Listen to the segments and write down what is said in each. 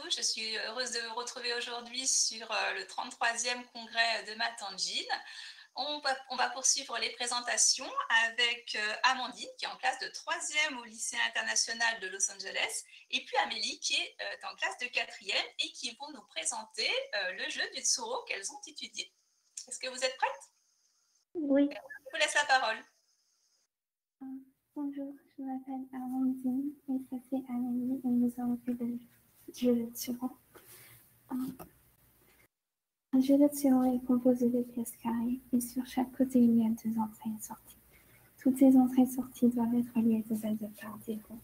tous, je suis heureuse de vous retrouver aujourd'hui sur le 33e congrès de Matangine. On va poursuivre les présentations avec Amandine qui est en classe de 3e au lycée international de Los Angeles et puis Amélie qui est en classe de 4e et qui vont nous présenter le jeu du Tsuro qu'elles ont étudié. Est-ce que vous êtes prêtes? Oui. Je vous laisse la parole. Bonjour, je m'appelle Amandine et ça c'est Amélie et nous avons fait le jeu de Tsuro. Un jeu de Tsuro est composé de pièces carrées et sur chaque côté il y a 2 entrées et sorties. Toutes ces entrées et sorties doivent être reliées de Z par défaut.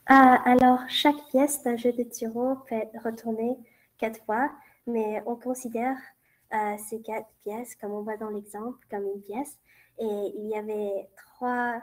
Alors, chaque pièce d'un jeu de Tsuro peut être retournée 4 fois, mais on considère ces 4 pièces, comme on voit dans l'exemple, comme une pièce. Et il y avait 3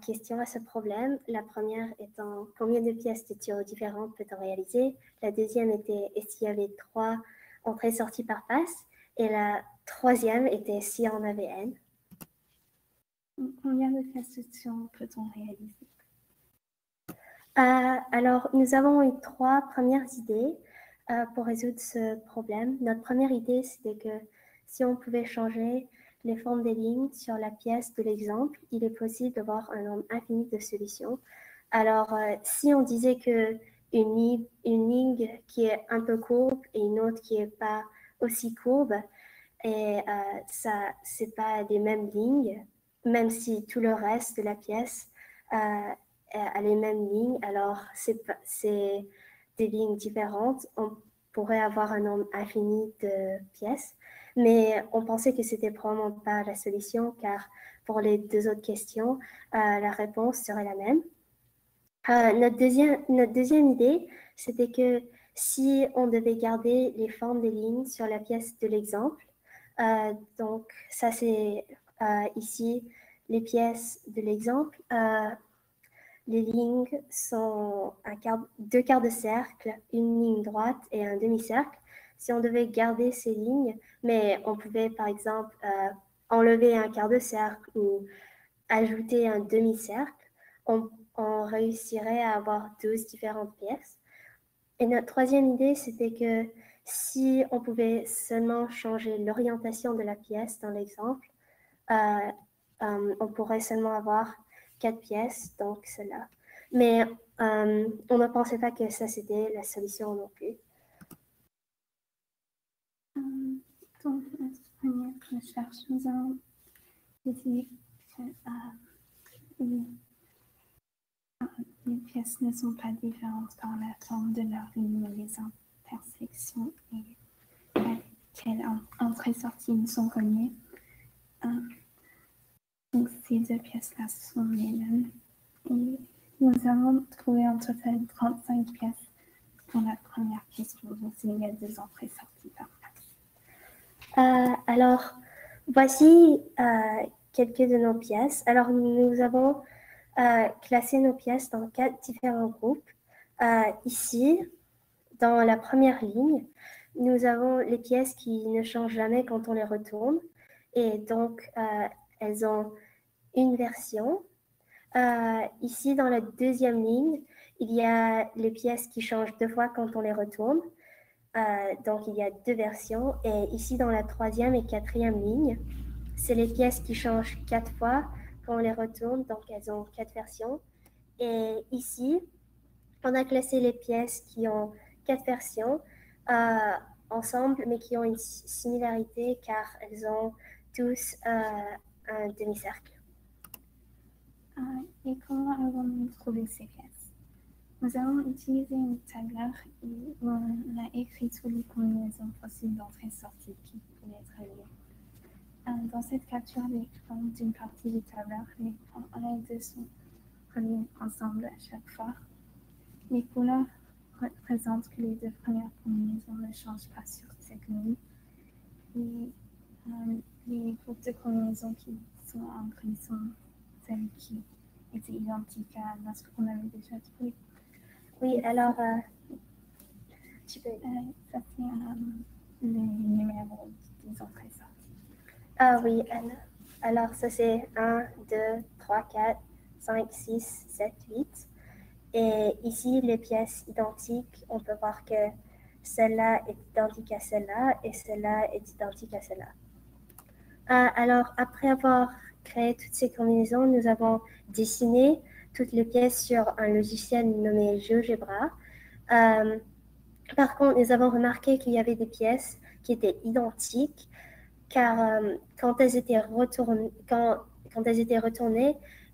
questions à ce problème. La première étant combien de pièces de Tsuro différentes peut-on réaliser? La deuxième était est-ce qu'il y avait 3 entrées-sorties par passe? Et la troisième était si on avait N. Combien de pièces de Tsuro peut-on réaliser? Alors, nous avons eu 3 premières idées pour résoudre ce problème. Notre première idée, c'était que si on pouvait changer les formes des lignes sur la pièce de l'exemple, il est possible d'avoir un nombre infini de solutions. Alors, si on disait que une ligne qui est un peu courbe et une autre qui n'est pas aussi courbe, et ça, c'est pas les mêmes lignes, même si tout le reste de la pièce à les mêmes lignes, alors c'est des lignes différentes. On pourrait avoir un nombre infini de pièces, mais on pensait que c'était probablement pas la solution, car pour les 2 autres questions, la réponse serait la même. Notre deuxième idée, c'était que si on devait garder les formes des lignes sur la pièce de l'exemple, donc ça c'est ici les pièces de l'exemple, les lignes sont 2 quarts de cercle, une ligne droite et un demi-cercle. Si on devait garder ces lignes, mais on pouvait par exemple enlever un quart de cercle ou ajouter un demi-cercle, on réussirait à avoir 12 différentes pièces. Et notre troisième idée, c'était que si on pouvait seulement changer l'orientation de la pièce dans l'exemple, on pourrait seulement avoir 4 pièces, donc cela. Mais on ne pensait pas que ça, c'était la solution non plus. Donc, notre première recherche, nous avons décidé que les pièces ne sont pas différentes par la forme de leur ligne, mais les intersections et quelles entrées-sorties ils sont reliées. Donc, ces 2 pièces-là sont les mêmes. Et nous avons trouvé en total 35 pièces pour la première question. Donc, il y a 2 entrées-sorties par place. Alors, voici quelques de nos pièces. Alors, nous avons classé nos pièces dans 4 différents groupes. Ici, dans la première ligne, nous avons les pièces qui ne changent jamais quand on les retourne. Et donc, elles ont une version. Ici, dans la deuxième ligne, il y a les pièces qui changent 2 fois quand on les retourne. Donc, il y a 2 versions. Et ici, dans la troisième et quatrième ligne, c'est les pièces qui changent 4 fois quand on les retourne. Donc, elles ont 4 versions. Et ici, on a classé les pièces qui ont 4 versions ensemble, mais qui ont une similarité car elles ont tous un demi-cercle. Et comment avons-nous trouvé ces pièces? Nous avons utilisé une tableur et on a écrit toutes les combinaisons possibles d'entrée-sortie qui pouvaient être reliées. Dans cette capture d'écran d'une partie du tableur, les 1 et 2 sont reliés ensemble à chaque fois. Les couleurs représentent que les 2 premières combinaisons ne changent pas sur cette ligne. Et les groupes de combinaisons qui sont en gris sont celles qui étaient identiques à ce qu'on avait déjà trouvé. Oui, alors, tu peux. Ça, c'est les numéros des entrées-sorties. Oui, Anna. Alors, ça, c'est 1, 2, 3, 4, 5, 6, 7, 8. Et ici, les pièces identiques, on peut voir que celle-là est identique à celle-là et celle-là est identique à celle-là. Alors, après avoir créé toutes ces combinaisons, nous avons dessiné toutes les pièces sur un logiciel nommé GeoGebra. Par contre, nous avons remarqué qu'il y avait des pièces qui étaient identiques, car quand elles étaient retournées,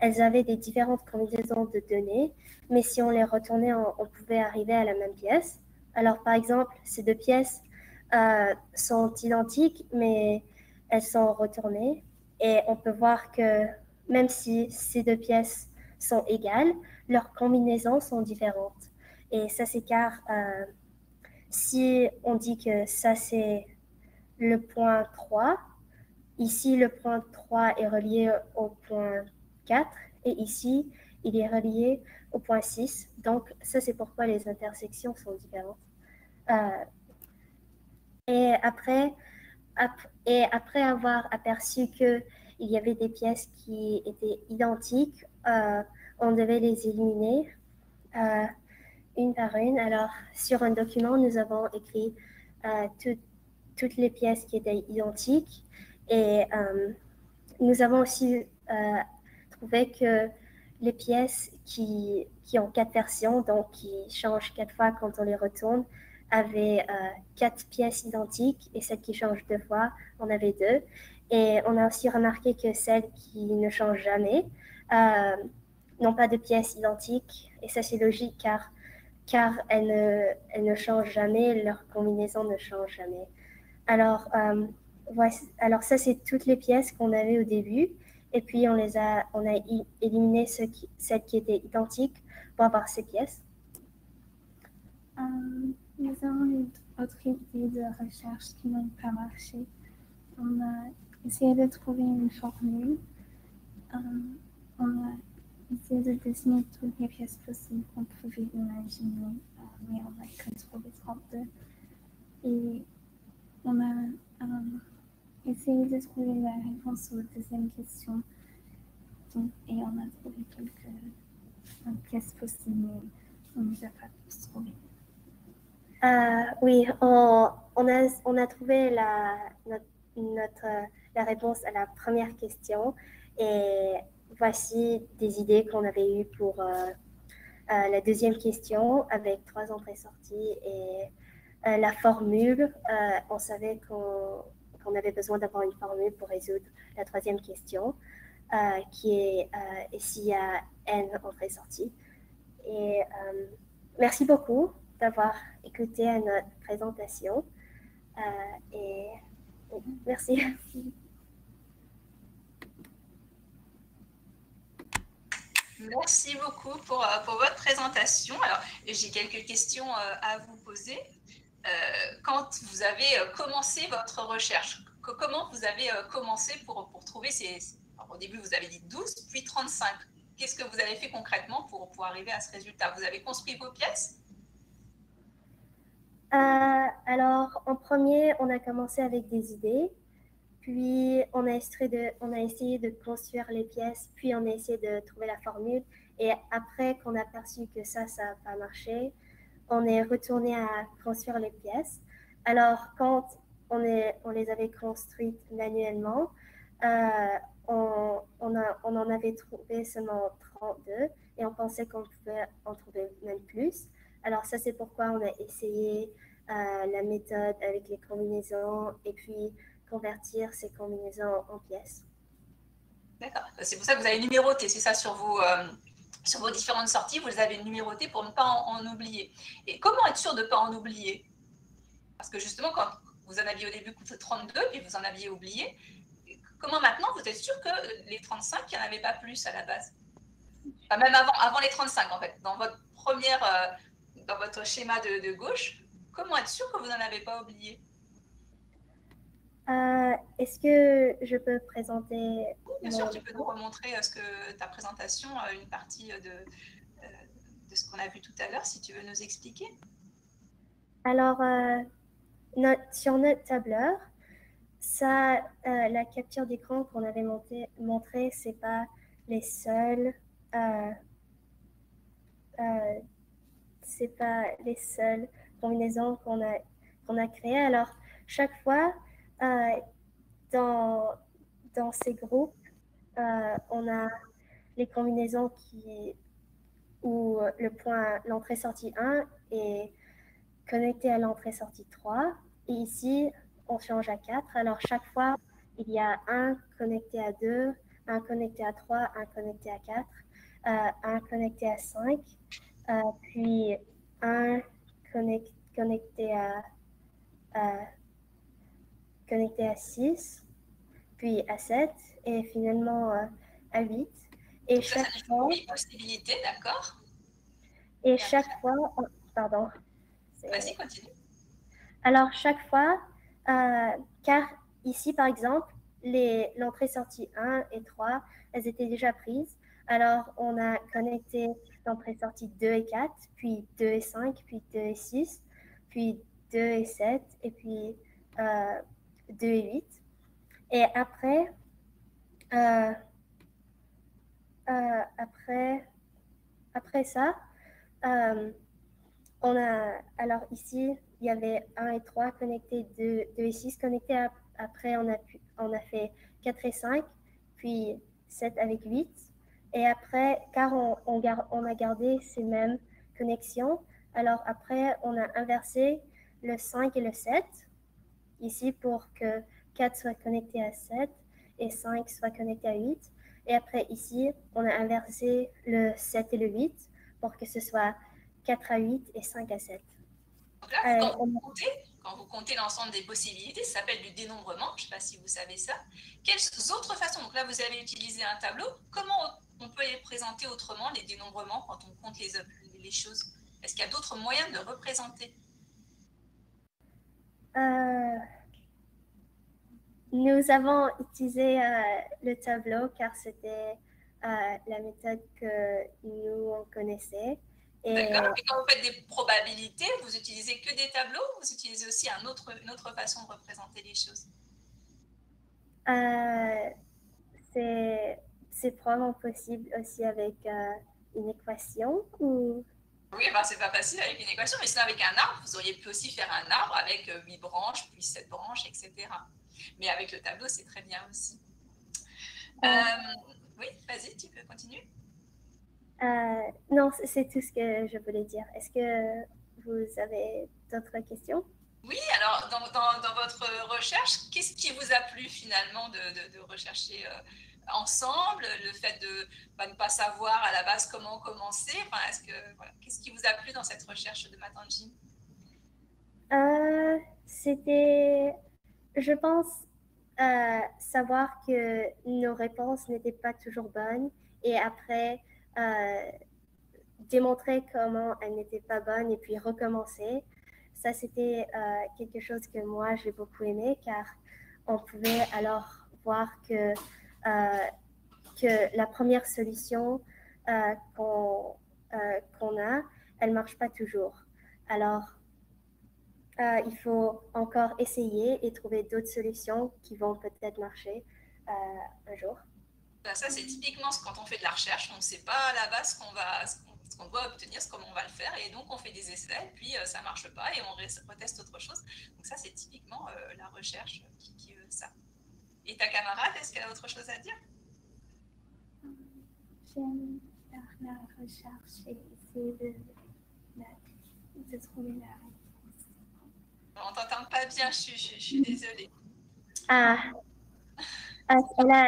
elles avaient des différentes combinaisons de données, mais si on les retournait, on pouvait arriver à la même pièce. Alors, par exemple, ces deux pièces sont identiques, mais elles sont retournées, et on peut voir que même si ces deux pièces sont égales, leurs combinaisons sont différentes. Et ça, c'est car si on dit que ça, c'est le point 3, ici, le point 3 est relié au point 4 et ici, il est relié au point 6. Donc, ça, c'est pourquoi les intersections sont différentes. Et après avoir aperçu qu'il y avait des pièces qui étaient identiques, on devait les éliminer une par une. Alors, sur un document, nous avons écrit toutes les pièces qui étaient identiques et nous avons aussi trouvé que les pièces qui ont 4 versions, donc qui changent 4 fois quand on les retourne, avaient 4 pièces identiques et celles qui changent 2 fois, on avait 2. Et on a aussi remarqué que celles qui ne changent jamais n'ont pas de pièces identiques. Et ça, c'est logique car elles ne changent jamais, leur combinaison ne change jamais. Alors, alors ça, c'est toutes les pièces qu'on avait au début. Et puis, on a éliminé celles qui étaient identiques pour avoir ces pièces. Nous avons une autre idée de recherche qui n'a pas marché. On a essayé de trouver une formule. On a essayé de dessiner toutes les pièces possibles qu'on pouvait imaginer, mais on n'a que trouvé 32. Et on a essayé de trouver la réponse aux deuxième question. Et on a trouvé quelques pièces possibles, mais on ne les a pas tous trouvées. Oui, on a trouvé la réponse à la première question et voici des idées qu'on avait eues pour la deuxième question avec 3 entrées-sorties et la formule. On savait qu'on avait besoin d'avoir une formule pour résoudre la troisième question qui est s'il y a n entrées-sorties. Et merci beaucoup d'avoir écouté à notre présentation. Et merci. Merci beaucoup pour votre présentation. Alors, j'ai quelques questions à vous poser. Quand vous avez commencé votre recherche, comment vous avez commencé pour trouver ces... Alors, au début, vous avez dit 12, puis 35. Qu'est-ce que vous avez fait concrètement pour arriver à ce résultat? Vous avez construit vos pièces? Alors, en premier, on a commencé avec des idées, puis on a essayé de construire les pièces, puis on a essayé de trouver la formule. Et après qu'on a aperçu que ça n'a pas marché, on est retourné à construire les pièces. Alors, quand on les avait construites manuellement, on en avait trouvé seulement 32 et on pensait qu'on pouvait en trouver même plus. Alors ça, c'est pourquoi on a essayé la méthode avec les combinaisons et puis convertir ces combinaisons en pièces. D'accord. C'est pour ça que vous avez numéroté, c'est ça, sur vos différentes sorties, vous les avez numérotées pour ne pas en oublier. Et comment être sûr de ne pas en oublier? Parce que justement, quand vous en aviez au début 32 et vous en aviez oublié, comment maintenant vous êtes sûr que les 35, il n'y en avait pas plus à la base? Enfin, même avant les 35, en fait. Dans votre dans votre schéma de gauche, comment être sûr que vous n'en avez pas oublié? Est-ce que je peux présenter? Bien sûr, tu peux nous remontrer ta présentation, une partie de ce qu'on a vu tout à l'heure, si tu veux nous expliquer. Alors, sur notre tableur, ça, la capture d'écran qu'on avait montrée, c'est pas les seuls c'est pas les seules combinaisons qu'on a créées. Alors, chaque fois, dans ces groupes, on a les combinaisons où l'entrée-sortie 1 est connectée à l'entrée-sortie 3. Et ici, on change à 4. Alors, chaque fois, il y a un connecté à 2, un connecté à 3, un connecté à 4, un connecté à 5, puis un connecté à 6, puis à 7, et finalement à 8. Et donc ça chaque fois, 8 possibilités, d'accord. et chaque fois, pardon. Vas-y, continue. Alors, chaque fois, car ici, par exemple, l'entrée-sortie 1 et 3, elles étaient déjà prises. Alors, on a connecté l'entrée-sortie 2 et 4, puis 2 et 5, puis 2 et 6, puis 2 et 7, et puis 2 et 8. Et après, après ça, alors ici, il y avait 1 et 3 connectés, 2 et 6 connectés. Après, on a fait 4 et 5, puis 7 avec 8. Et après, car on a gardé ces mêmes connexions, alors après, on a inversé le 5 et le 7, ici pour que 4 soit connecté à 7 et 5 soit connecté à 8. Et après, ici, on a inversé le 7 et le 8 pour que ce soit 4 à 8 et 5 à 7. Donc là, quand vous comptez l'ensemble des possibilités, ça s'appelle du dénombrement. Je ne sais pas si vous savez ça. Quelles autres façons? Donc là, vous avez utilisé un tableau. Comment on peut les présenter autrement, les dénombrements, quand on compte les choses? Est-ce qu'il y a d'autres moyens de représenter? Nous avons utilisé le tableau car c'était la méthode que nous on connaissait. D'accord. Et quand vous faites des probabilités, vous utilisez que des tableaux ou vous utilisez aussi une autre façon de représenter les choses? C'est probablement possible aussi avec une équation ou... Oui, ben, c'est pas facile avec une équation, mais sinon avec un arbre, vous auriez pu aussi faire un arbre avec 8 branches, puis 7 branches, etc. Mais avec le tableau, c'est très bien aussi. Oui, vas-y, tu peux continuer. Non, c'est tout ce que je voulais dire. Est-ce que vous avez d'autres questions? Oui, alors dans votre recherche, qu'est-ce qui vous a plu finalement de rechercher ensemble, le fait de ne pas savoir à la base comment commencer, enfin, qu'est-ce qui vous a plu dans cette recherche de Matanji? C'était, je pense, savoir que nos réponses n'étaient pas toujours bonnes et après démontrer comment elles n'étaient pas bonnes et puis recommencer. Ça, c'était quelque chose que moi, j'ai beaucoup aimé car on pouvait alors voir que la première solution qu'on a, elle ne marche pas toujours. Alors, il faut encore essayer et trouver d'autres solutions qui vont peut-être marcher un jour. Ça, c'est typiquement quand on fait de la recherche, on ne sait pas à la base ce qu'on doit obtenir, comment on va le faire, et donc on fait des essais, puis ça ne marche pas et on reteste autre chose. Donc ça, c'est typiquement la recherche qui veut ça. Et ta camarade, est-ce qu'elle a autre chose à dire? J'aime faire la recherche et essayer de trouver la réponse. On ne t'entend pas bien, je suis désolée. Elle a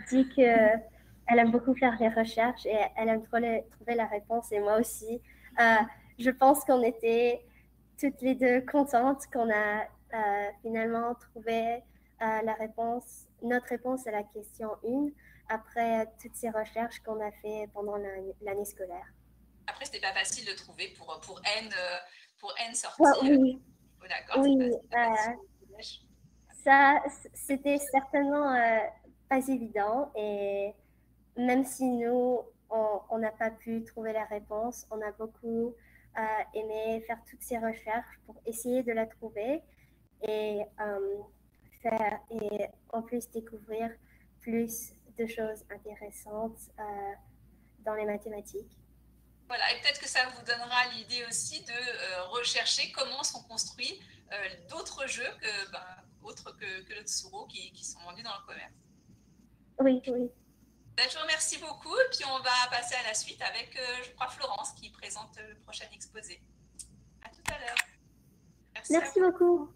dit qu'elle aime beaucoup faire les recherches et elle aime trouver la réponse, et moi aussi. Je pense qu'on était toutes les deux contentes qu'on a finalement trouvé notre réponse à la question 1 après toutes ces recherches qu'on a fait pendant l'année scolaire. Après, c'était pas facile de trouver pour N sorties. Oui, Oh, d'accord, oui, ça, c'était certainement pas évident, et même si nous, on n'a pas pu trouver la réponse, on a beaucoup aimé faire toutes ces recherches pour essayer de la trouver et et en plus découvrir plus de choses intéressantes dans les mathématiques. Voilà, et peut-être que ça vous donnera l'idée aussi de rechercher comment sont construits d'autres jeux autres que le Tsuro qui sont vendus dans le commerce. Oui, oui. Je vous remercie beaucoup et puis on va passer à la suite avec, je crois, Florence qui présente le prochain exposé. À tout à l'heure. Merci beaucoup.